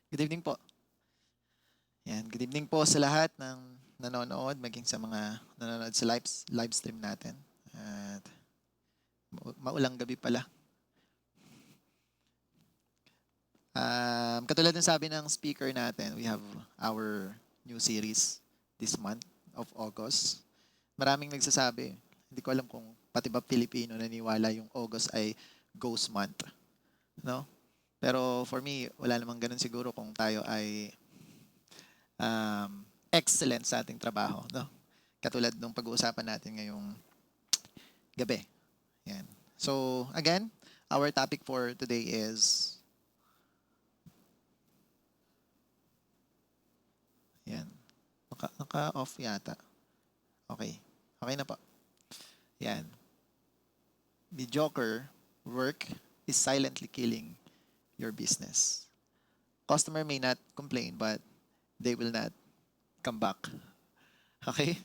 Good evening po. Yan, good evening po sa lahat ng nanonood, maging sa mga nanonood sa live stream natin. At maulang gabi pala. Katulad ng sabi ng speaker natin, we have our new series this month of August. Maraming nagsasabi, hindi ko alam kung pati ba Pilipino naniwala yung August ay ghost month. No? Pero for me, wala namang ganun siguro kung tayo ay excellent sa ating trabaho. No? Katulad nung pag-uusapan natin ngayong gabi. Yan. So, again, our topic for today is yan. Naka-off yata. Okay. Okay na po. Yan. Mediocre work is silently killing your business. Customer may not complain, but they will not come back. Okay?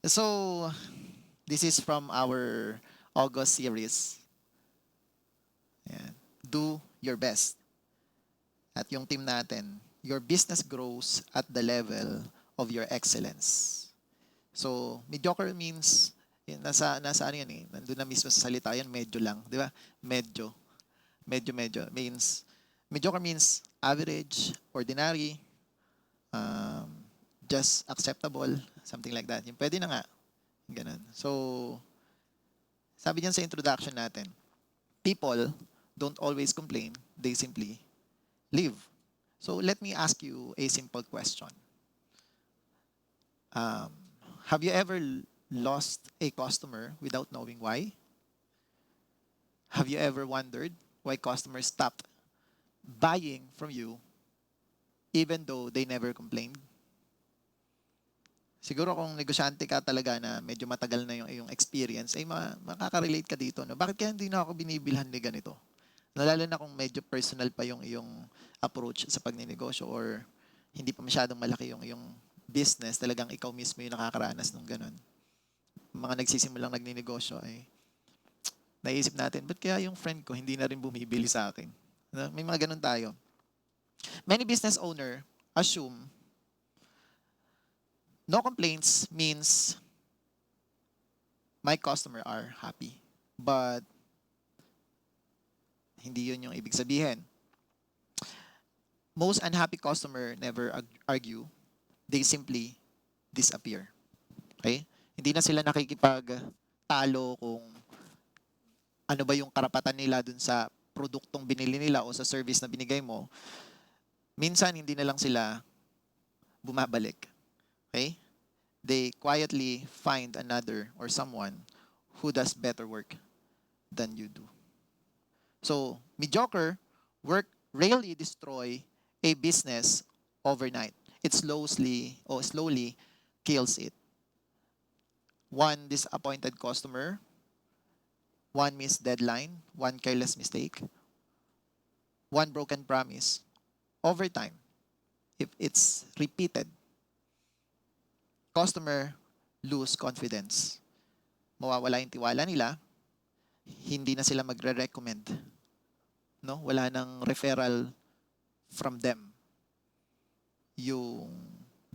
So, this is from our August series. Yan. Do your best. At yung team natin, your business grows at the level of your excellence. So, mediocre means, yun, nasa ano yan eh, nandun na mismo sa salita yan, medyo lang, di ba? Medyo means, mediocre means average, ordinary, just acceptable, something like that. Yung pwede na nga, ganun. So, sabi niyan sa introduction natin, people don't always complain, they simply live. So, let me ask you a simple question. Have you ever lost a customer without knowing why? Have you ever wondered why customers stopped buying from you even though they never complained? Siguro kung negosyante ka talaga na medyo matagal na yung iyong experience, ay makaka-relate ka dito. No? Bakit kaya hindi na ako binibilhan ni ganito? Lalo na kung medyo personal pa yung iyong approach sa pagninegosyo or hindi pa masyadong malaki yung iyong business, talagang ikaw mismo yung nakakaranas ng ganun. Mga nagsisimulang nagninegosyo ay naisip natin, ba't kaya yung friend ko hindi na rin bumibili sa akin? No? May mga ganun tayo. Many business owner assume no complaints means my customer are happy. But hindi yun yung ibig sabihin. Most unhappy customer never argue. They simply disappear. Okay? Hindi na sila nakikipagtalo kung ano ba yung karapatan nila dun sa produktong binili nila o sa service na binigay mo. Minsan, hindi na lang sila bumabalik. Okay? They quietly find another or someone who does better work than you do. So, mediocre work rarely destroy a business overnight. It slowly kills it. One disappointed customer, one missed deadline, one careless mistake, one broken promise. Over time, if it's repeated, customer lose confidence. Mawawala yung tiwala nila, hindi na sila magre-recommend. No? Wala nang referral from them. Yung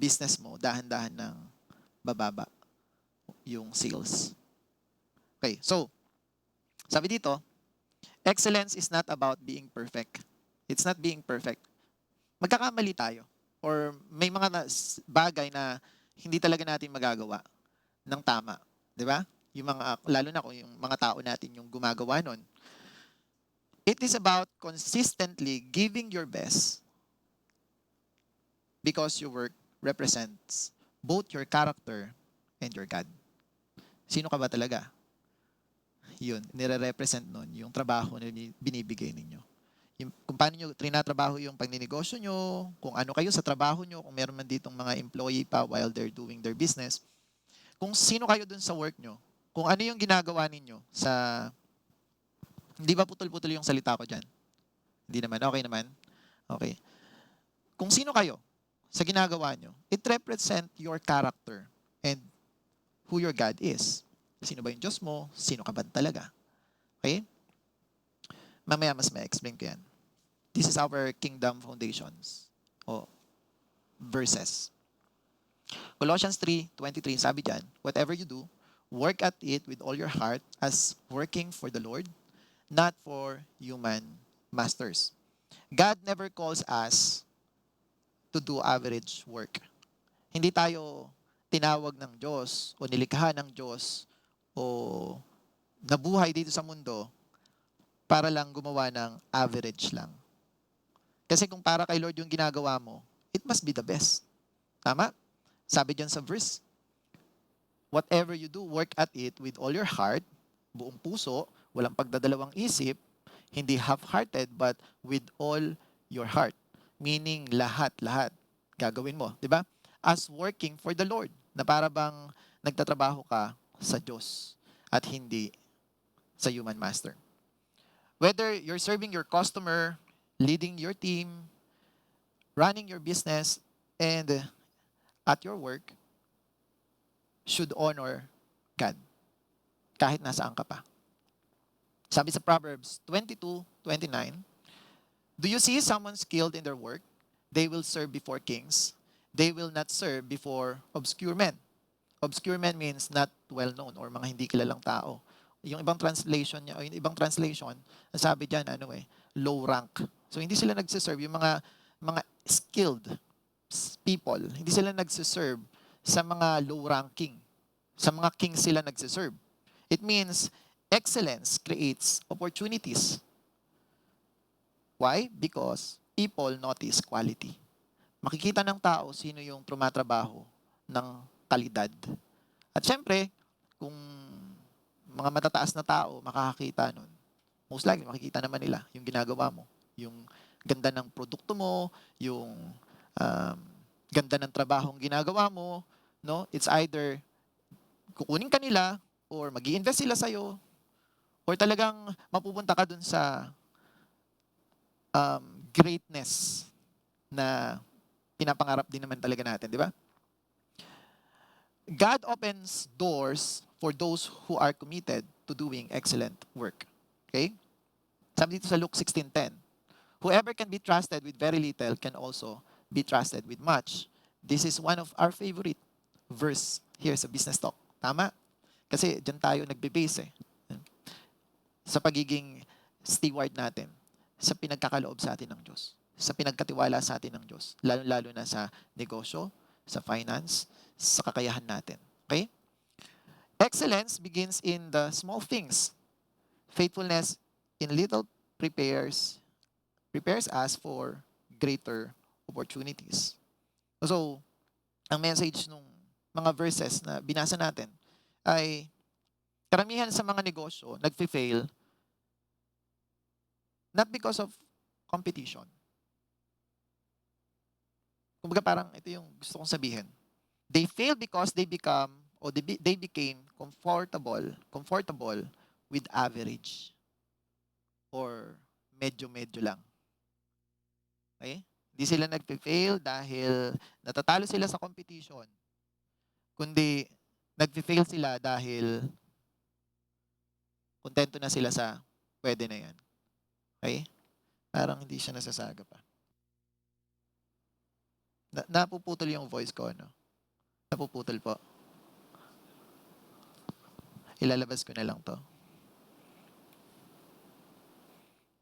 business mo, dahan-dahan ng bababa yung sales. Okay, so, sabi dito, excellence is not about being perfect. It's not being perfect. Magkakamali tayo. Or may mga bagay na hindi talaga natin magagawa ng tama. Di ba? Yung mga, lalo na kung yung mga tao natin yung gumagawa nun. It is about consistently giving your best because your work represents both your character and your God. Sino ka ba talaga? Yun, nire-represent nun yung trabaho na binibigay ninyo. Kung paano nyo trinatrabaho yung pagninegosyo nyo, kung ano kayo sa trabaho nyo, kung meron man ditong mga employee pa while they're doing their business, kung sino kayo dun sa work nyo, kung ano yung ginagawa ninyo sa... Hindi ba putol-putol yung salita ko dyan? Hindi naman. Okay naman? Okay. Kung sino kayo sa ginagawa nyo, it represent your character and who your God is. Sino ba yung Diyos mo? Sino ka ba talaga? Okay? Mamaya mas ma-explain ko yan. This is our kingdom foundations o verses. Colossians 3:23, sabi dyan, whatever you do, work at it with all your heart as working for the Lord, not for human masters. God never calls us to do average work. Hindi tayo tinawag ng Diyos o nilikha ng Diyos o nabuhay dito sa mundo para lang gumawa ng average lang. Kasi kung para kay Lord yung ginagawa mo, it must be the best. Tama? Sabi dyan sa verse, whatever you do, work at it with all your heart, buong puso, walang pagdadalawang isip, hindi half-hearted, but with all your heart. Meaning lahat gagawin mo. Di ba? As working for the Lord, na para bang nagtatrabaho ka sa Diyos at hindi sa human master. Whether you're serving your customer, leading your team, running your business, and at your work, should honor God. Kahit nasaan ka pa. Sabi sa Proverbs 22:29, do you see someone skilled in their work? They will serve before kings. They will not serve before obscure men. Obscure men means not well-known or mga hindi kilalang tao. Yung ibang translation niya, o yung ibang translation, sabi diyan low rank. So hindi sila nagse-serve yung mga skilled people. Hindi sila nagse-serve sa mga low ranking. Sa mga king sila nagse-serve. It means excellence creates opportunities. Why? Because people notice quality. Makikita ng tao sino yung tumatrabaho ng kalidad. At syempre, kung mga matataas na tao makakakita nun, most likely makikita naman nila yung ginagawa mo. Yung ganda ng produkto mo, yung ganda ng trabahong ginagawa mo, no? It's either kukunin ka nila or mag-i-invest sila sa'yo or talagang mapupunta ka dun sa greatness na pinapangarap din naman talaga natin, di ba? God opens doors for those who are committed to doing excellent work. Okay? Sabi dito sa Luke 16:10, whoever can be trusted with very little can also be trusted with much. This is one of our favorite verse here sa Business Talk. Tama? Kasi dyan tayo nagbe-base sa pagiging steward natin, sa pinagkakaloob sa atin ng Diyos, sa pinagkatiwala sa atin ng Diyos, lalo-lalo na sa negosyo, sa finance, sa kakayahan natin. Okay? Excellence begins in the small things. Faithfulness in little prepares us for greater opportunities. So, ang message nung mga verses na binasa natin ay karamihan sa mga negosyo nagfi-fail not because of competition. Kumbaga parang ito yung gusto kong sabihin. They fail because they became comfortable with average or medyo-medyo lang. Okay? Hindi sila nagfe-fail dahil natatalo sila sa competition, kundi nagfe-fail sila dahil kontento na sila sa pwede na yan. Okay? Parang hindi siya nasasaga pa. Napuputol yung voice ko, no? Napuputol po. Ilalabas ko na lang to.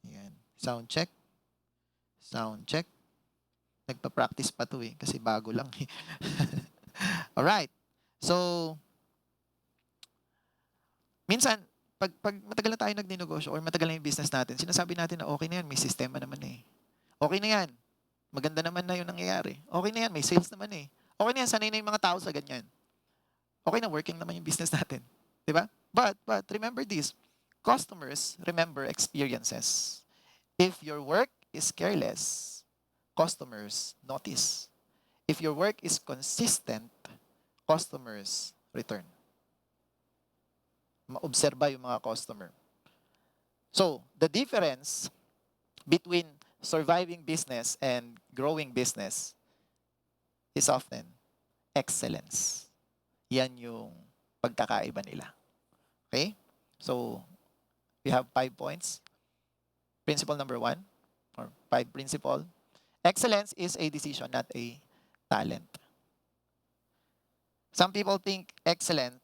Ayan. Sound check. Sound check. Nagpa-practice pa to kasi bago lang. Alright. So, minsan, pag matagal na tayo nagninegosyo or matagal na yung business natin, sinasabi natin na okay na yan, may sistema naman Okay na yan. Maganda naman na yung nangyayari. Okay na yan, may sales naman Okay na yan, sanay na yung mga tao sa ganyan. Okay na, working naman yung business natin. Diba? But remember this, customers remember experiences. If your work is careless, customers notice. If your work is consistent, customers return. Maobserba yung mga customer. So, the difference between surviving business and growing business is often excellence. Yan yung pagkakaiba nila. Okay? So, we have 5 points. Principle number 1, or 5 principle. Excellence is a decision, not a talent. Some people think excellent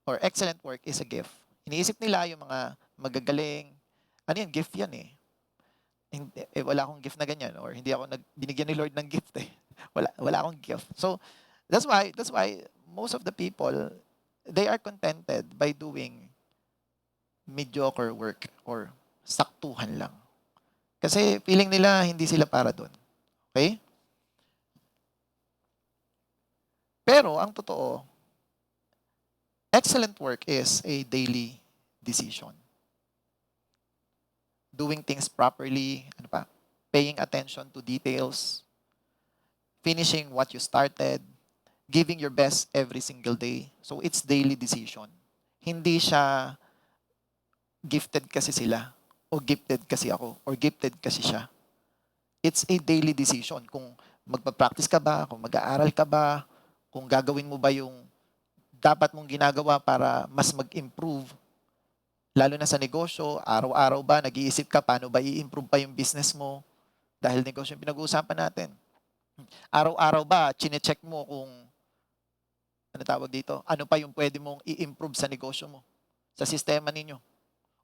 work is a gift. Iniisip nila yung mga magagaling, ano yan, gift yan eh. Wala akong gift na ganyan, or hindi ako binigyan ni Lord ng gift eh. Wala akong gift. So that's why most of the people, they are contented by doing mediocre work or saktuhan lang. Kasi feeling nila hindi sila para doon. Okay? Pero ang totoo, excellent work is a daily decision. Doing things properly, paying attention to details, finishing what you started, giving your best every single day. So it's daily decision. Hindi siya gifted kasi sila, o gifted kasi ako, or gifted kasi siya. It's a daily decision. Kung magpa-practice ka ba, kung mag-aaral ka ba, kung gagawin mo ba yung dapat mong ginagawa para mas mag-improve. Lalo na sa negosyo, araw-araw ba, nag-iisip ka paano ba i-improve pa yung business mo? Dahil negosyo yung pinag-uusapan natin. Araw-araw ba, chine-check mo kung, ano pa yung pwede mong i-improve sa negosyo mo, sa sistema ninyo?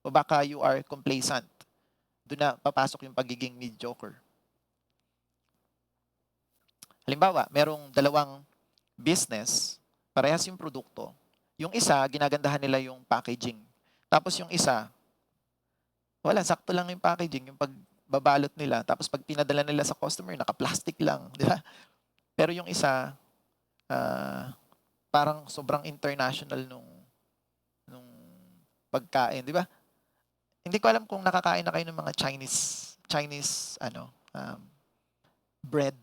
O baka you are complacent. Doon na papasok yung pagiging mediocre. Halimbawa, merong dalawang business, parehas yung produkto. Yung isa, ginagandahan nila yung packaging. Tapos yung isa, wala, sakto lang yung packaging, yung pagbabalot nila. Tapos pag pinadala nila sa customer, naka-plastic lang, di ba? Pero yung isa, parang sobrang international nung pagkain, di ba? Hindi ko alam kung nakakain na kayo ng mga Chinese bread.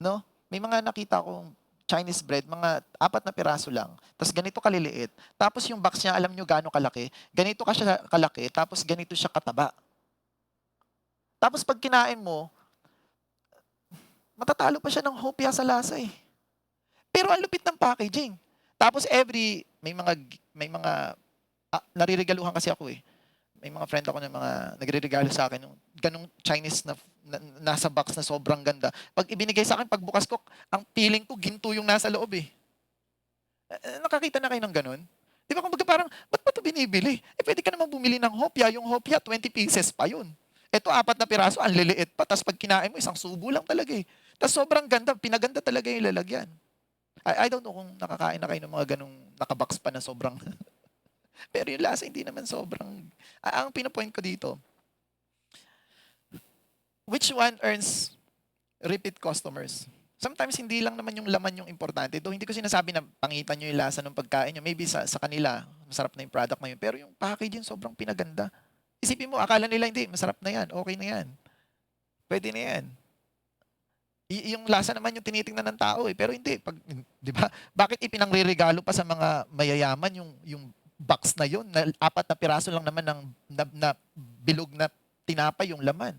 No? May mga nakita akong Chinese bread, mga 4 na piraso lang. Tapos ganito kaliliit. Tapos yung box niya, alam nyo gaano kalaki. Ganito ka siya kalaki, tapos ganito siya kataba. Tapos pag kinain mo, matatalo pa siya ng hopya sa lasa eh. Pero ang lupit ng packaging. Tapos may mga naririgaluhan kasi ako eh. May mga friend ako na mga nagre-regalo sa akin ng ganong Chinese na nasa box na sobrang ganda. Pag ibinigay sa akin, pagbukas ko, ang feeling ko, ginto yung nasa loob eh. Nakakita na kayo ng ganon? Di ba kumbaga parang, ba't ba ito binibili? Pwede ka naman bumili ng hopya. Yung hopya, 20 pieces pa yun. Ito, 4 na piraso, ang liliit pa. Tapos pag kinain mo, isang subo lang talaga eh. Tapos sobrang ganda, pinaganda talaga yung lalagyan. I don't know kung nakakain na kayo ng mga ganong nakabox pa na sobrang... Pero yung lasa hindi naman sobrang... Ang pinapoint ko dito, which one earns repeat customers? Sometimes hindi lang naman yung laman yung importante. Though hindi ko sinasabi na pangitan nyo yung lasa ng pagkain nyo. Maybe sa kanila, masarap na yung product na yun. Pero yung packaging sobrang pinaganda. Isipin mo, akala nila hindi, masarap na yan, okay na yan. Pwede na yan. Yung lasa naman yung tinitingnan ng tao eh. Pero hindi. Di ba? Bakit ipinangre-regalo pa sa mga mayayaman yung box na yun, na 4 na piraso lang naman ng na bilog na tinapay yung laman.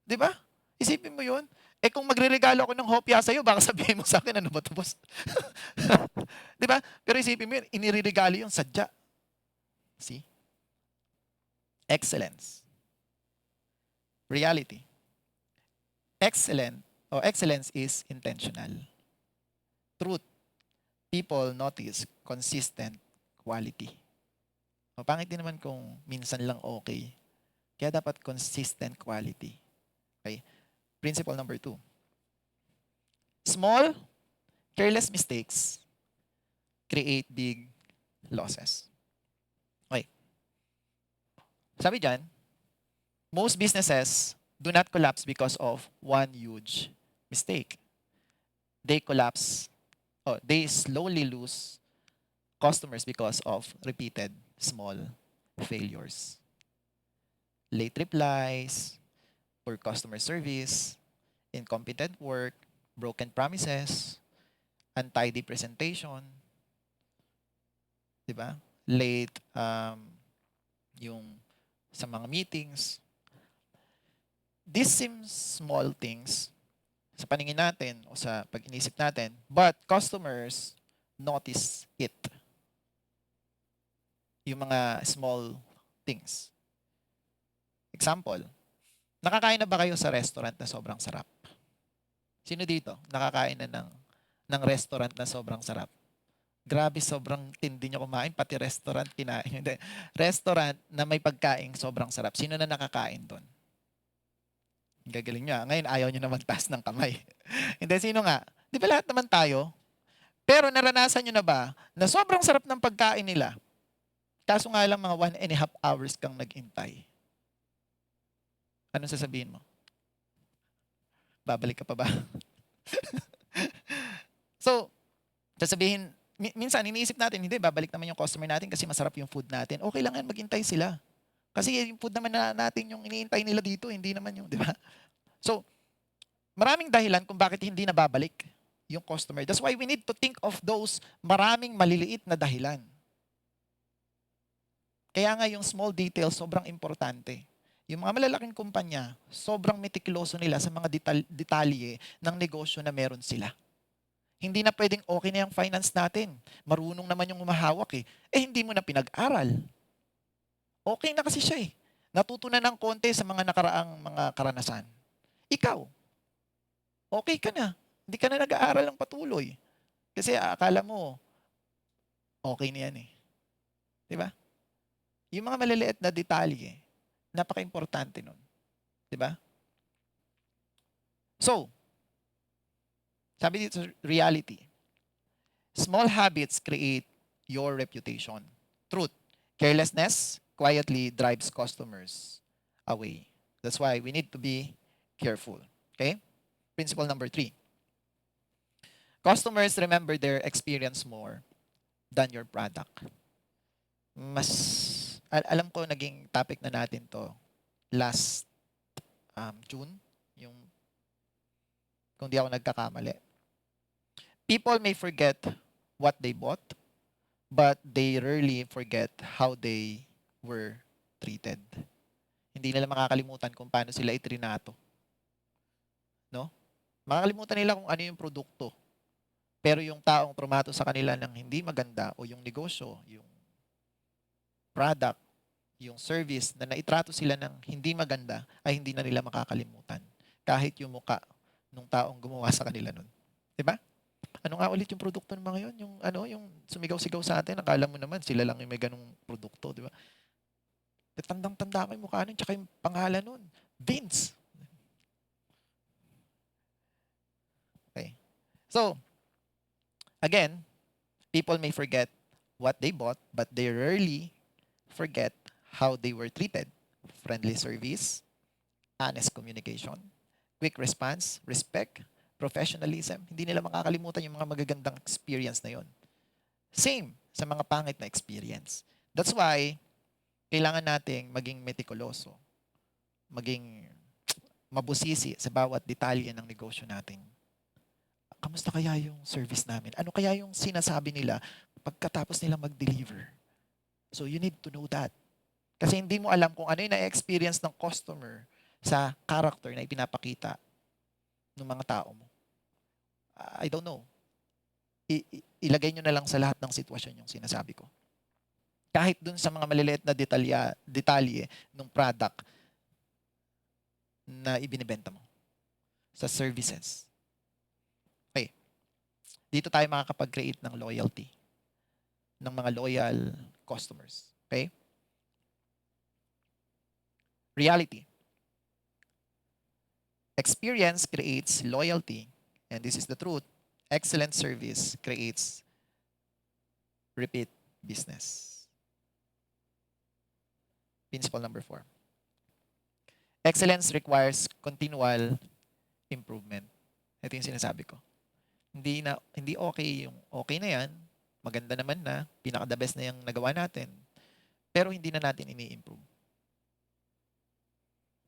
Di ba? Isipin mo yun. Kung magre-regalo ako ng hopya sa'yo, baka sabihin mo sa akin, ano ba ito, boss? Di ba? Pero isipin mo yun, iniregalo yung sadya. See? Excellence. Reality. Excellence is intentional. Truth. People notice consistent quality. Pangit din naman kung minsan lang okay. Kaya dapat consistent quality. Okay? Principle number 2. Small, careless mistakes create big losses. Okay. Sabi dyan, most businesses do not collapse because of one huge mistake. They slowly lose customers because of repeated small failures. Late replies, poor customer service, incompetent work, broken promises, untidy presentation, di ba? Late yung sa mga meetings. These seem small things sa paningin natin o sa pag-inisip natin, but customers notice it. Yung mga small things. Example, nakakain na ba kayo sa restaurant na sobrang sarap? Sino dito nakakain na ng restaurant na sobrang sarap? Grabe, sobrang tindi nyo kumain, pati restaurant kinain. Hindi. Restaurant na may pagkain sobrang sarap. Sino na nakakain doon? Gagaling nyo. Ngayon, ayaw nyo na magtaas ng kamay. Hindi, sino nga? Di ba lahat naman tayo? Pero naranasan nyo na ba na sobrang sarap ng pagkain nila? Kaso nga lang mga 1.5 hours kang nag-intay. Anong sasabihin mo? Babalik ka pa ba? So, sasabihin, minsan iniisip natin, hindi, babalik naman yung customer natin kasi masarap yung food natin. Okay lang yan, maghintay sila. Kasi yung food naman natin yung iniintay nila dito, hindi naman yung, di ba? So, maraming dahilan kung bakit hindi nababalik yung customer. That's why we need to think of those maraming maliliit na dahilan. Kaya nga yung small details sobrang importante. Yung mga malalaking kumpanya, sobrang meticuloso nila sa mga detalye ng negosyo na meron sila. Hindi na pwedeng okay na yung finance natin. Marunong naman yung umahawak eh. Hindi mo na pinag-aral. Okay na kasi siya eh. Natuto na ng konti sa mga nakaraang mga karanasan. Ikaw, okay ka na. Hindi ka na nag-aaral ng patuloy. Kasi akala mo, okay na yan eh. Diba? Yung mga maliliit na detalye, napaka-importante nun. Diba? So, sabi dito, reality. Small habits create your reputation. Truth. Carelessness quietly drives customers away. That's why we need to be careful. Okay? Principle number 3. Customers remember their experience more than your product. Alam ko naging topic na natin to last June, yung kung di ako nagkakamali. People may forget what they bought, but they rarely forget how they were treated. Hindi nila makakalimutan kung paano sila itrinato. No? Makakalimutan nila kung ano yung produkto. Pero yung taong trumato sa kanila ng hindi maganda o yung negosyo, yung product, yung service na naitrato sila ng hindi maganda ay hindi na nila makakalimutan. Kahit yung muka ng taong gumawa sa kanila nun. Diba? Ano nga ulit yung produkto ng mga yun? Yung sumigaw-sigaw sa atin, akala mo naman sila lang yung may ganung produkto, di ba? Tandang-tanda ko yung mukha nun, tsaka yung pangalan nun. Vince. Okay. So, again, people may forget what they bought, but they rarely forget how they were treated. Friendly service, honest communication, quick response, respect, professionalism. Hindi nila makakalimutan yung mga magagandang experience na yon. Same sa mga pangit na experience. That's why, kailangan nating maging meticuloso, maging mabusisi sa bawat detalye ng negosyo natin. Kamusta kaya yung service namin? Ano kaya yung sinasabi nila pagkatapos nila mag-deliver? So you need to know that. Kasi hindi mo alam kung ano yung na-experience ng customer sa character na ipinapakita ng mga tao mo. I don't know. Ilagay nyo na lang sa lahat ng sitwasyon yung sinasabi ko. Kahit dun sa mga maliliit na detalye ng product na ibinibenta mo sa services. Okay. Dito tayo makakapag-create ng loyalty ng mga loyal customers. Okay? Reality. Experience creates loyalty, and this is the truth. Excellent service creates repeat business. Principle number 4. Excellence requires continual improvement. Ito yung sinasabi ko. Hindi okay yung okay na yan, maganda naman na, pinaka-the best na yung nagawa natin, pero hindi na natin ini-improve.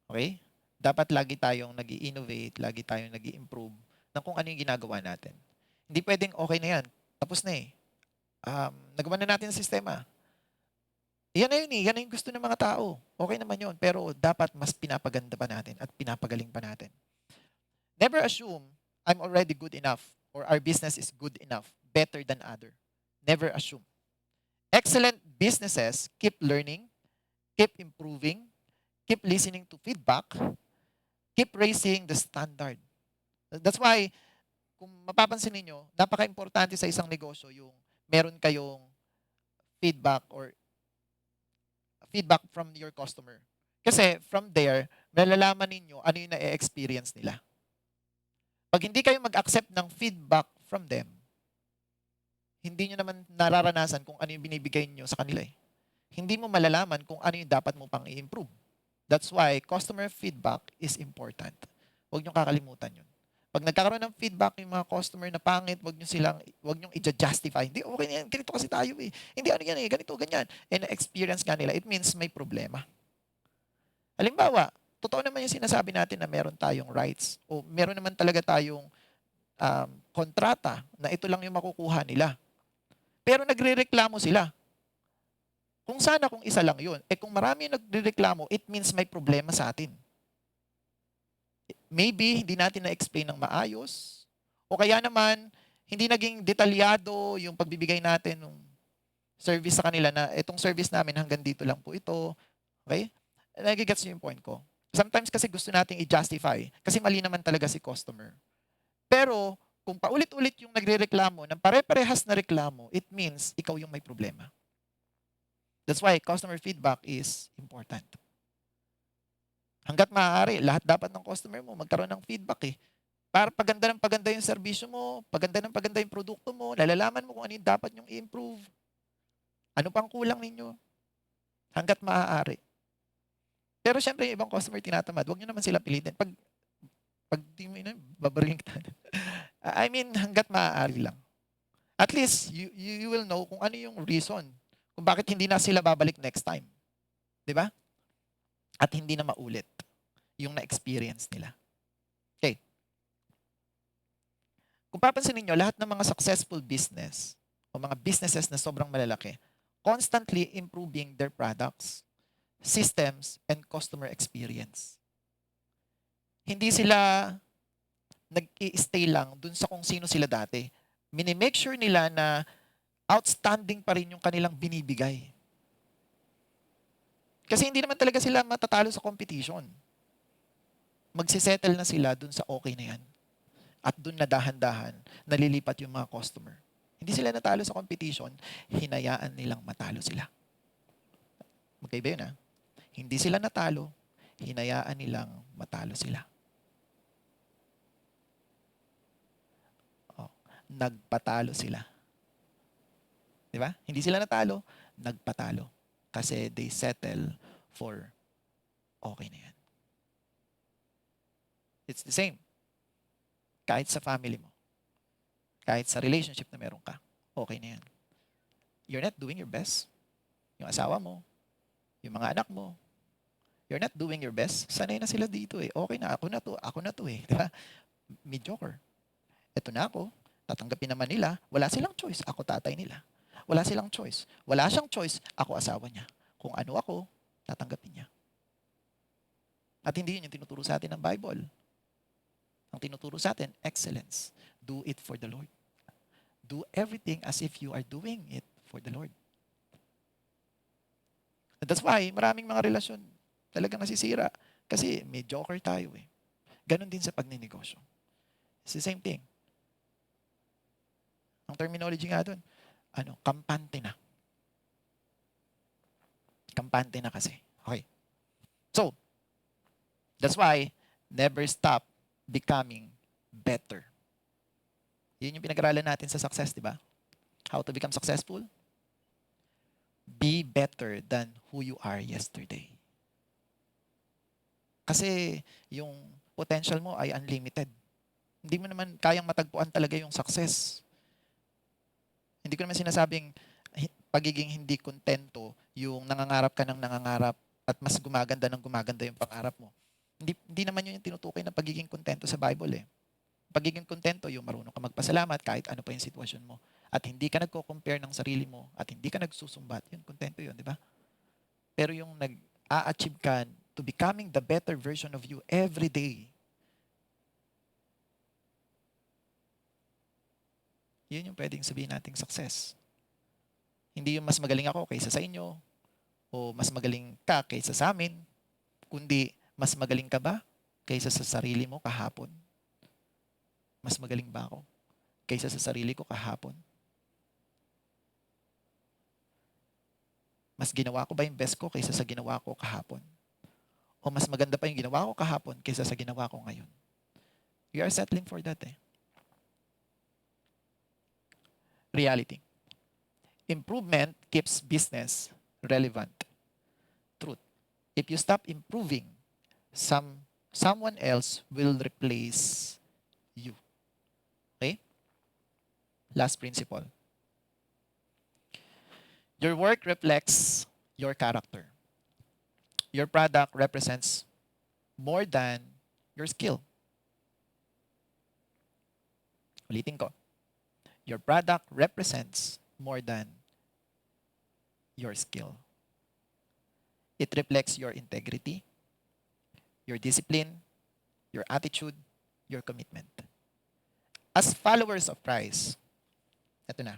Okay? Dapat lagi tayong nag-i-innovate, lagi tayong nag-i-improve ng kung ano yung ginagawa natin. Hindi pwedeng okay na yan, tapos na eh. Nagawa na natin ang sistema. Yan na yun eh, yan na yung gusto ng mga tao. Okay naman yun, pero dapat mas pinapaganda pa natin at pinapagaling pa natin. Never assume I'm already good enough or our business is good enough, better than other. Never assume. Excellent businesses keep learning, keep improving, keep listening to feedback, keep raising the standard. That's why, kung mapapansin ninyo, napaka-importante sa isang negosyo yung meron kayong feedback or feedback from your customer. Kasi from there, malalaman ninyo ano yung na-experience nila. Pag hindi kayo mag-accept ng feedback from them, hindi nyo naman nararanasan kung ano yung binibigay nyo sa kanila eh. Hindi mo malalaman kung ano yung dapat mo pang i-improve. That's why customer feedback is important. Huwag nyo kakalimutan yun. Pag nagkakaroon ng feedback yung mga customer na pangit, huwag nyo i-justify. Hindi, okay na yan, ganito kasi tayo eh. Hindi, ano yan eh, ganito, ganyan. And experience nga nila, it means may problema. Halimbawa, totoo naman yung sinasabi natin na meron tayong rights o meron naman talaga tayong kontrata na ito lang yung makukuha nila. Pero nagrereklamo sila. Kung sana kung isa lang yun, kung marami yung nagrereklamo, it means may problema sa atin. Maybe hindi natin na-explain ng maayos o kaya naman hindi naging detalyado yung pagbibigay natin ng service sa kanila na itong service namin hanggang dito lang po ito. Okay? Nagigets niyo yung point ko. Sometimes kasi gusto nating i-justify kasi mali naman talaga si customer. Pero kung paulit-ulit yung nagrereklamo ng pare-parehas na reklamo, it means ikaw yung may problema. That's why customer feedback is important. Hanggat maaari, lahat dapat ng customer mo magkaroon ng feedback eh. Para paganda ng paganda yung serbisyo mo, paganda ng paganda yung produkto mo, nalalaman mo kung ano yung dapat nyong i-improve. Ano pang kulang ninyo? Hanggat maaari. Pero syempre, yung ibang customer tinatamad, huwag nyo naman sila pilitin. Pag di mo yun, babarilin kita. I mean, hanggat maaari lang. At least, you will know kung ano yung reason kung bakit hindi na sila babalik next time. Di ba? At hindi na maulit yung na-experience nila. Okay. Kung papansin niyo lahat ng mga successful business o mga businesses na sobrang malalaki, constantly improving their products, systems, and customer experience. Hindi sila nag-i-stay lang dun sa kung sino sila dati. Mini-make sure nila na outstanding pa rin yung kanilang binibigay. Kasi hindi naman talaga sila matatalo sa competition. Magsisettle na sila dun sa okay na yan. At dun na dahan-dahan, nalilipat yung mga customer. Hindi sila natalo sa competition, hinayaan nilang matalo sila. Magkaiba yun ha? Hindi sila natalo, hinayaan nilang matalo sila. Nagpatalo sila. Di ba? Hindi sila natalo, nagpatalo. Kasi they settle for okay na yan. It's the same. Kahit sa family mo. Kahit sa relationship na meron ka. Okay na yan. You're not doing your best. Yung asawa mo, yung mga anak mo, you're not doing your best. Sanay na sila dito eh. Okay na, ako na to eh. Di ba? Mediocre. Ito na ako. Tatanggapin naman nila. Wala silang choice. Ako tatay nila. Wala silang choice. Wala siyang choice. Ako asawa niya. Kung ano ako, tatanggapin niya. At hindi yun yung tinuturo sa atin ng Bible. Ang tinuturo sa atin, excellence. Do it for the Lord. Do everything as if you are doing it for the Lord. And that's why maraming mga relasyon talagang nasisira. Kasi mediocre tayo eh. Ganon din sa pagninegosyo. It's the same thing. Ang terminology nga doon, kampante na. Kampante na kasi. Okay. So, that's why, never stop becoming better. Yun yung pinag-aralan natin sa success, di ba? How to become successful? Be better than who you are yesterday. Kasi yung potential mo ay unlimited. Hindi mo naman kayang matagpuan talaga yung success. Hindi ko naman sinasabing pagiging hindi kontento, yung nangangarap ka ng nangangarap at mas gumaganda ng gumaganda yung pangarap mo. Hindi naman yun yung tinutukoy na pagiging kontento sa Bible eh. Pagiging kontento, yung marunong ka magpasalamat kahit ano pa yung sitwasyon mo. At hindi ka nagko-compare ng sarili mo at hindi ka nagsusumbat. Yun, kontento yun, di ba? Pero yung nag-a-achieve ka to becoming the better version of you every day, yun yung pwedeng sabihin nating success. Hindi yung mas magaling ako kaysa sa inyo o mas magaling ka kaysa sa amin. kundi mas magaling ka ba kaysa sa sarili mo kahapon? Mas magaling ba ako kaysa sa sarili ko kahapon? Mas ginawa ko ba yung best ko kaysa sa ginawa ko kahapon? O mas maganda pa yung ginawa ko kahapon kaysa sa ginawa ko ngayon? We are settling for that eh. Reality. Improvement keeps business relevant. Truth. If you stop improving, someone else will replace you. Okay? Last principle. Your work reflects your character. Your product represents more than your skill. Ulitin ko. Your product represents more than your skill. It reflects your integrity, your discipline, your attitude, your commitment. As followers of Christ, ito na.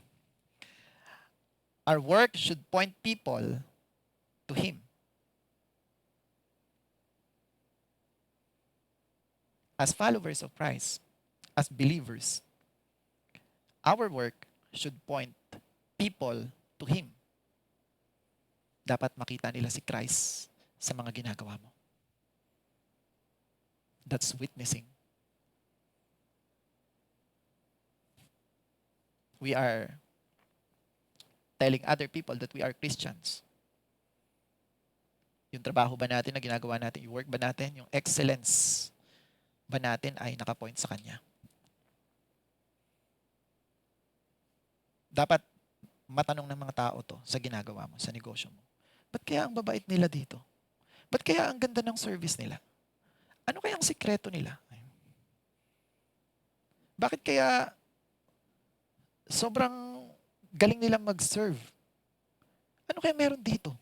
Our work should point people to Him. As followers of Christ, as believers, our work should point people to Him. Dapat makita nila si Christ sa mga ginagawa mo. That's witnessing. We are telling other people that we are Christians. Yung trabaho ba natin na ginagawa natin, yung work ba natin, yung excellence ba natin ay nakapoint sa Kanya. Dapat matanong ng mga tao to sa ginagawa mo, sa negosyo mo. Ba't kaya ang babait nila dito? Ba't kaya ang ganda ng service nila? Ano kaya ang sikreto nila? Bakit kaya sobrang galing nilang mag-serve? Ano kaya meron dito?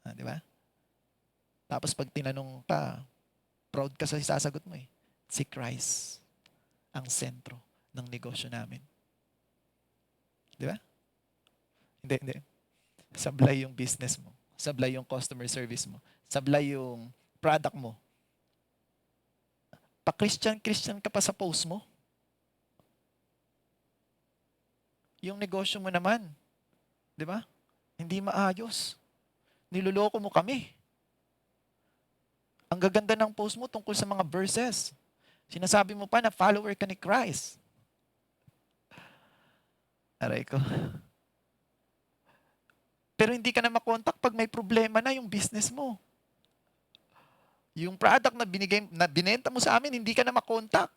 Di ba? Tapos pag tinanong pa, proud ka sa isasagot mo eh. Si Christ ang sentro ng negosyo namin. Di ba? Hindi. Sablay yung business mo. Sablay yung customer service mo. Sablay yung product mo. Pa-Christian ka pa sa post mo. Yung negosyo mo naman, di ba? Hindi maayos. Niloloko mo kami. Ang gaganda ng post mo tungkol sa mga verses. Sinasabi mo pa na follower ka ni Christ. Aray ko. Pero hindi ka na makontak pag may problema na yung business mo. Yung product na binenta mo sa amin, hindi ka na makontak.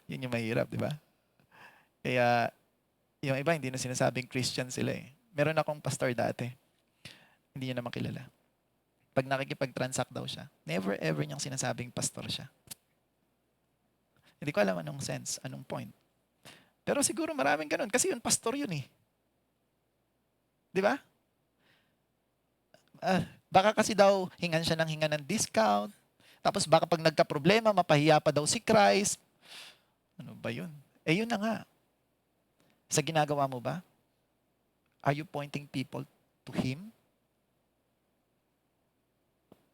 Yun yung mahirap, di ba? Kaya, yung iba, hindi na sinasabing Christian sila eh. Meron akong pastor dati. Hindi niya naman kilala. Pag nakikipag-transact daw siya, never ever niyang sinasabing pastor siya. Hindi ko alam anong sense, anong point. Pero siguro maraming ganun, kasi yun, pastor yun eh. Di ba? Baka kasi daw, hingan siya ng hingan ng discount. Tapos baka pag nagka-problema, mapahiya pa daw si Christ. Ano ba yun? Eh yun na nga. Sa ginagawa mo ba? Are you pointing people to Him?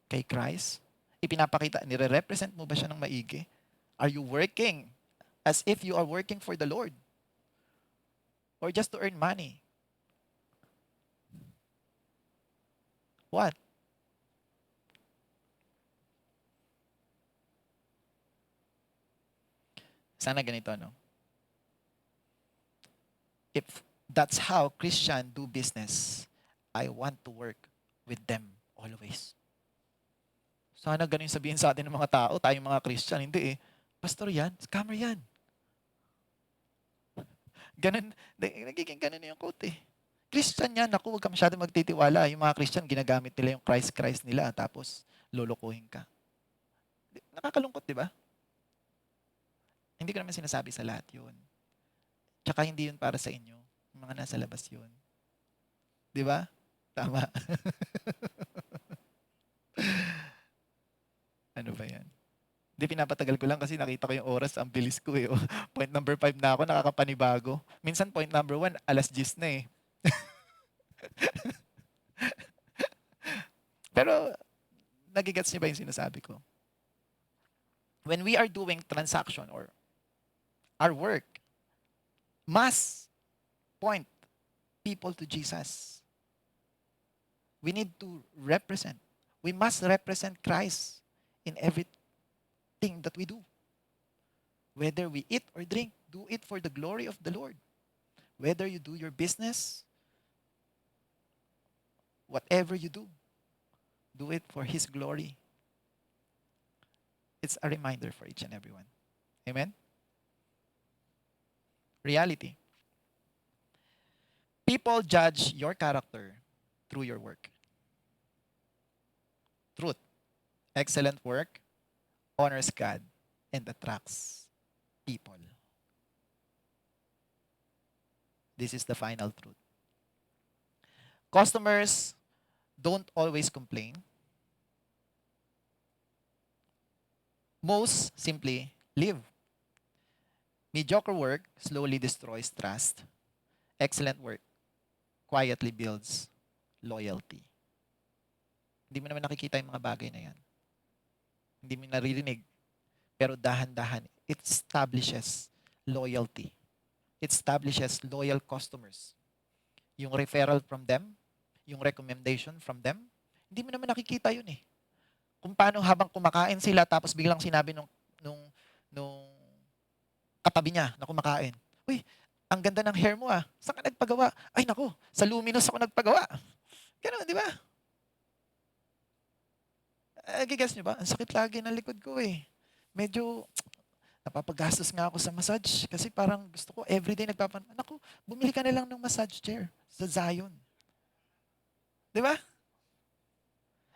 Kay Christ? Ipinapakita, nire-represent mo ba siya ng maigi? Are you working as if you are working for the Lord? Or just to earn money? What? Sana ganito, no? If that's how Christian do business, I want to work with them always. Sana ganun sabihin sa atin ng mga tao, tayong mga Christian. Hindi eh. Pastor yan, scammer yan. Ganun, nagiging ganun yung quote eh. Christian yan, naku, huwag ka masyadong magtitiwala. Yung mga Christian, ginagamit nila yung Christ nila, tapos lolokohin ka. Nakakalungkot, di ba? Hindi ko naman sinasabi sa lahat yun. Tsaka hindi yun para sa inyo. Yung mga nasa labas yun. Di ba? Tama. Ano ba yan? Hindi, pinapatagal ko lang kasi nakita ko yung oras. Ang bilis ko eh. Point number 5 na ako, nakakapanibago. Minsan point number 1, 10:00 na eh. Pero, nagigets niyo ba yung sinasabi ko? When we are doing transaction or our work, must point people to Jesus. We need to represent. We must represent Christ in everything that we do. Whether we eat or drink, do it for the glory of the Lord. Whether you do your business, whatever you do it for His glory. It's a reminder for each and everyone. Amen? Reality. People judge your character through your work. Truth. Excellent work honors God and attracts people. This is the final truth. Customers don't always complain. Most simply leave. Mediocre work slowly destroys trust. Excellent work quietly builds loyalty. Hindi mo naman nakikita yung mga bagay na yan. Hindi mo naririnig. Pero dahan-dahan, it establishes loyalty. It establishes loyal customers. Yung referral from them, yung recommendation from them, hindi mo naman nakikita yun eh. Kung paano habang kumakain sila tapos biglang sinabi nung katabi niya na kumakain, "Uy, ang ganda ng hair mo ah. Saan ka nagpagawa?" "Ay nako, sa Luminous ako nagpagawa." Ganun, di ba? Gigas niyo ba? Ang sakit lagi ng likod ko eh. Medyo napapagastos nga ako sa massage kasi parang gusto ko everyday naku, bumili ka na lang ng massage chair sa Zion. Di ba?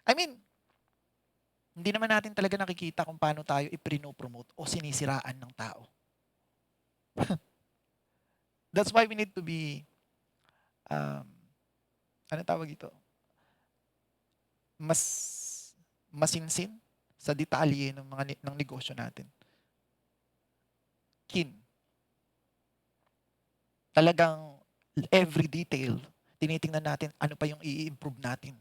I mean, hindi naman natin talaga nakikita kung paano tayo i-promote o sinisiraan ng tao. That's why we need to be, ano tawag ito? Mas masinsin sa detalye ng negosyo natin. Keen. Talagang every detail, tinitingnan natin ano pa yung i-improve natin.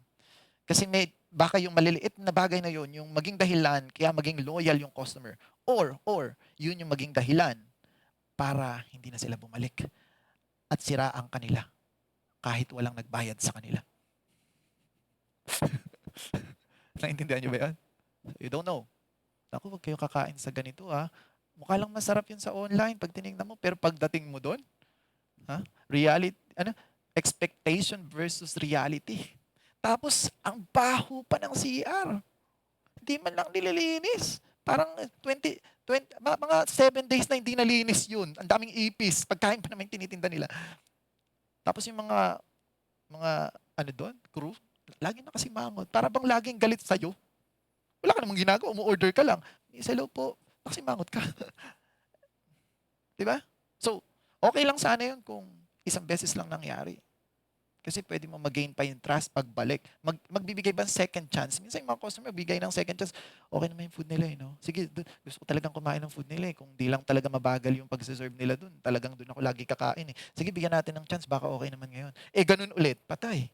Kasi baka yung maliliit na bagay na yun, yung maging dahilan, kaya maging loyal yung customer. Or yun yung maging dahilan para hindi na sila bumalik at siraan kanila kahit walang nagbayad sa kanila. Naintindihan niyo ba yan? You don't know. Naku, wag kayo kakain sa ganito ah. Mukha lang masarap yun sa online pag tinignan mo, pero pagdating mo doon, reality, expectation versus reality. Tapos, ang baho pa ng CR. Hindi man lang nililinis. Parang 20 mga 7 days na hindi nalinis yun. Ang daming ipis. Pagkain pa naman tinitinda nila. Tapos yung mga doon, crew, lagi nakasimangot. Para bang laging galit sa'yo. Wala ka namang ginagawa. Umu-order ka lang. Hello po, nakasimangot ka. Diba? So, okay lang sana yun kung isang beses lang nangyari. Kasi pwede mo mag-gain pa yung trust pagbalik. Magbibigay ba ng second chance? Minsan yung mga customer bigay ng second chance. Okay naman yung food nila eh, no? Sige, gusto ko talagang kumain ng food nila eh. Kung di lang talaga mabagal yung pag-serve nila dun, talagang dun ako lagi kakain eh. Sige, bigyan natin ng chance, baka okay naman ngayon. Ganun ulit, patay.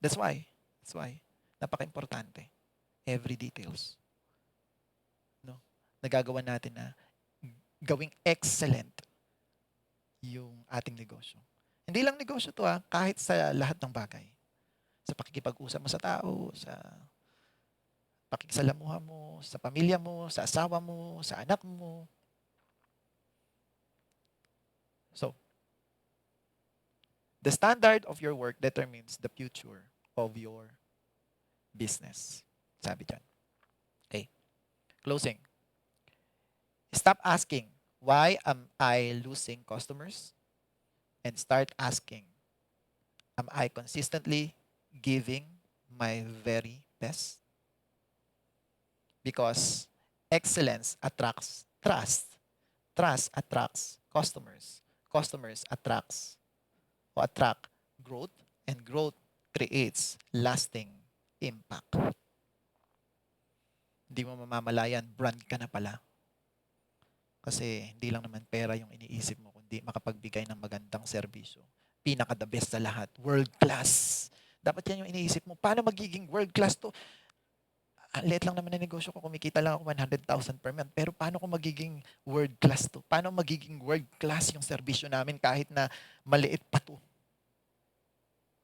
That's why, napaka-importante. Every details. No? Nagagawa natin na gawing excellent yung ating negosyo. Hindi lang negosyo to kahit sa lahat ng bagay. Sa pakikipag-usap mo sa tao, sa pakikisalamuha mo, sa pamilya mo, sa asawa mo, sa anak mo. So, the standard of your work determines the future of your business. Sabi dyan. Okay. Closing. Stop asking, why am I losing customers? And start asking, am I consistently giving my very best? Because excellence attracts trust. Trust attracts customers. Customers attract growth, and growth creates lasting impact. Hindi mo mamamalayan, brand ka na pala. Kasi hindi lang naman pera yung iniisip mo, kundi makapagbigay ng magandang serbisyo pinaka-the best sa lahat. World class. Dapat yan yung iniisip mo. Paano magiging world class to? Ang liit lang naman na negosyo ko, kumikita lang ako 100,000 per month. Pero paano ko magiging world class to? Paano magiging world class yung serbisyo namin kahit na maliit pa to?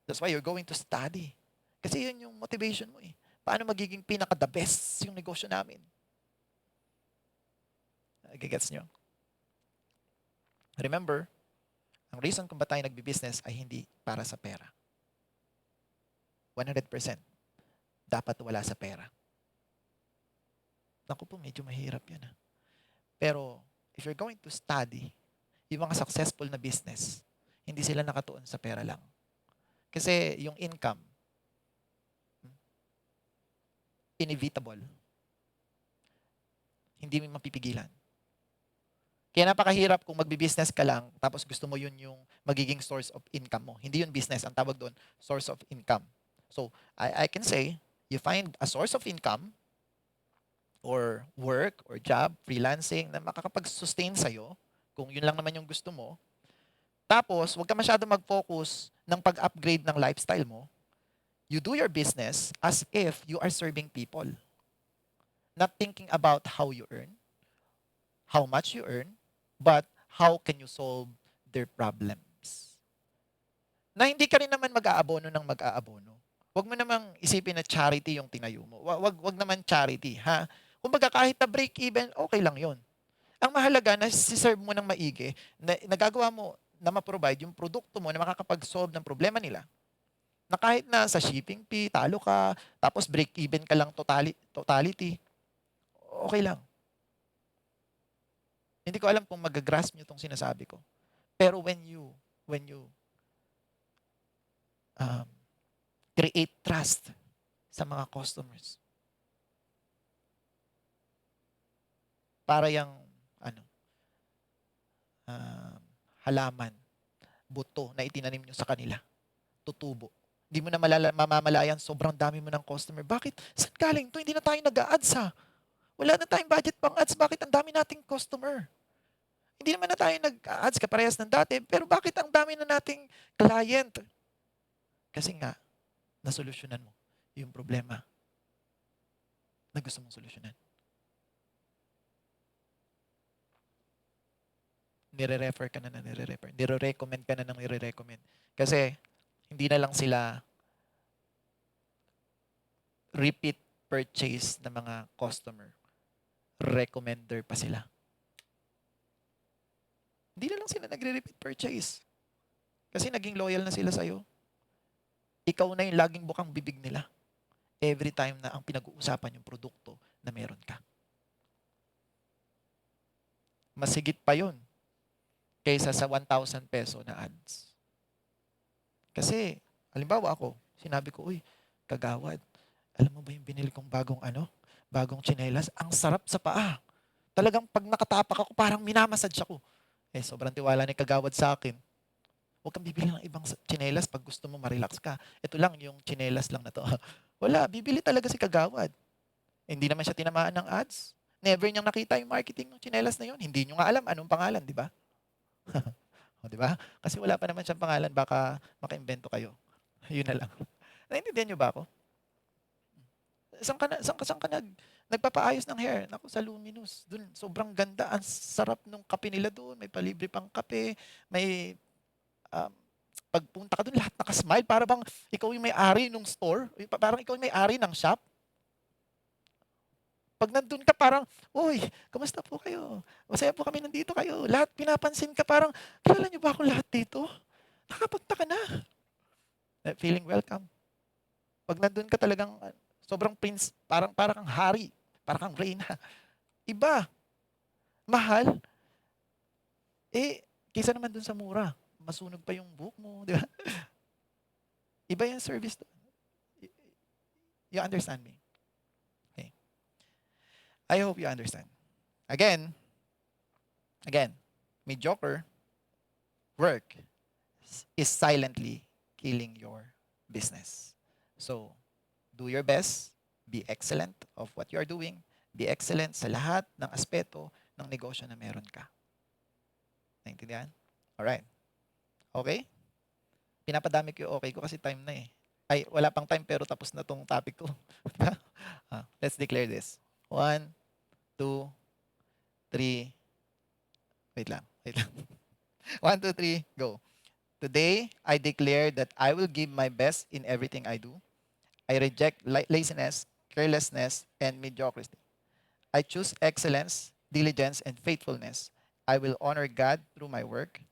That's why you're going to study. Kasi yun yung motivation mo eh. Paano magiging pinaka-the best yung negosyo namin? Gets nyo? Remember, ang reason kung ba't tayo nagbi-business ay hindi para sa pera. 100% dapat wala sa pera. Naku po, medyo mahirap yan. Pero, if you're going to study, yung mga successful na business, hindi sila nakatuon sa pera lang. Kasi yung income, inevitable. Hindi mo mapipigilan. Kaya napakahirap kung magbi-business ka lang, tapos gusto mo yun yung magiging source of income mo. Hindi yun business, ang tawag doon, source of income. So, I can say, you find a source of income, or work, or job, freelancing, na makakapag-sustain sa'yo, kung yun lang naman yung gusto mo. Tapos, huwag ka masyado mag-focus ng pag-upgrade ng lifestyle mo. You do your business as if you are serving people. Not thinking about how you earn, how much you earn, but how can you solve their problems. Na hindi ka rin naman mag-aabono ng mag-aabono. Huwag mo namang isipin na charity yung tinayo mo. Wag naman charity, ha? Kumbaga kahit na break even, okay lang yon. Ang mahalaga na si-serve mo ng maigi, na nagagawa mo na ma-provide yung produkto mo na makakapag-solve ng problema nila. Na kahit na sa shipping fee, talo ka, tapos break even ka lang totality, okay lang. Hindi ko alam kung mag-grasp nyo itong sinasabi ko. Pero when you create trust sa mga customers, para yung halaman, buto na itinanim nyo sa kanila, tutubo. Hindi mo na mamamalayan, sobrang dami mo ng customer. Bakit? Saan galing to? Hindi na tayo nag-a-ads ha. Wala na tayong budget pang ads. Bakit ang dami nating customer? Hindi naman na tayo nag-ads kaparehas ng dati, pero bakit ang dami na nating client? Kasi nga, nasolusyonan mo yung problema na gusto mong solusyonan. Nire-refer ka na nire-refer. Nire-recommend ka na ng nire-recommend. Kasi, hindi na lang sila repeat purchase ng mga customer. Recommender pa sila. Hindi na lang sila nagre-repeat purchase. Kasi naging loyal na sila sa'yo. Ikaw na yung laging bukang bibig nila. Every time na ang pinag-uusapan yung produkto na meron ka. Mas higit pa yun kaysa sa 1,000 peso na ads. Kasi, halimbawa ako, sinabi ko, uy, kagawad, alam mo ba yung binili kong bagong tsinelas? Ang sarap sa paa. Talagang pag nakatapak ako, parang minamassage ako. Sobrang tiwala ni kagawad sa akin. Huwag kang bibili ng ibang tsinelas pag gusto mo ma-relax ka. Ito lang, yung tsinelas lang na to. Wala, bibili talaga si kagawad. Hindi naman siya tinamaan ng ads. Never niyang nakita yung marketing ng tsinelas na yun. Hindi niyo nga alam anong pangalan, di ba? O, di ba? Kasi wala pa naman siyang pangalan, baka maka-invento kayo. Yun na lang. Naintindihan niyo ba ako? Saan ka nagpapaayos ng hair? Naku, sa Luminous. Dun, sobrang ganda. Ang sarap nung kape nila doon. May palibre pang kape. May, pagpunta ka doon, lahat nakasmile. Para bang ikaw yung may-ari ng store. Parang ikaw yung may-ari ng shop. Pag nandun ka parang, uy, kamusta po kayo? Masaya po kami nandito kayo. Lahat pinapansin ka parang, kilala niyo ba akong lahat dito? Nakapunta ka na. Feeling welcome. Pag nandun ka talagang, sobrang prince, parang kang hari, parang kang reyna. Iba. Mahal. Kaysa naman dun sa mura. Masunog pa yung buhok mo, di ba? Iba yung service. You understand me? Okay. I hope you understand. Again, mediocre work is silently killing your business. So, do your best, be excellent of what you are doing, be excellent sa lahat ng aspeto ng negosyo na meron ka. Naintindihan? Alright. Okay? Pinapadami ko yung okay ko kasi time na eh. Ay, wala pang time pero tapos na tong topic ko. Let's declare this. 1, 2, 3. Wait lang. Wait lang. 1, 2, 3, go. Today, I declare that I will give my best in everything I do. I reject laziness, carelessness, and mediocrity. I choose excellence, diligence, and faithfulness. I will honor God through my work.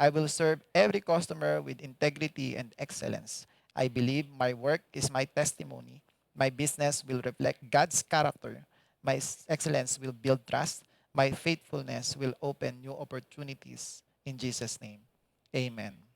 I will serve every customer with integrity and excellence. I believe my work is my testimony. My business will reflect God's character. My excellence will build trust. My faithfulness will open new opportunities. In Jesus' name, amen.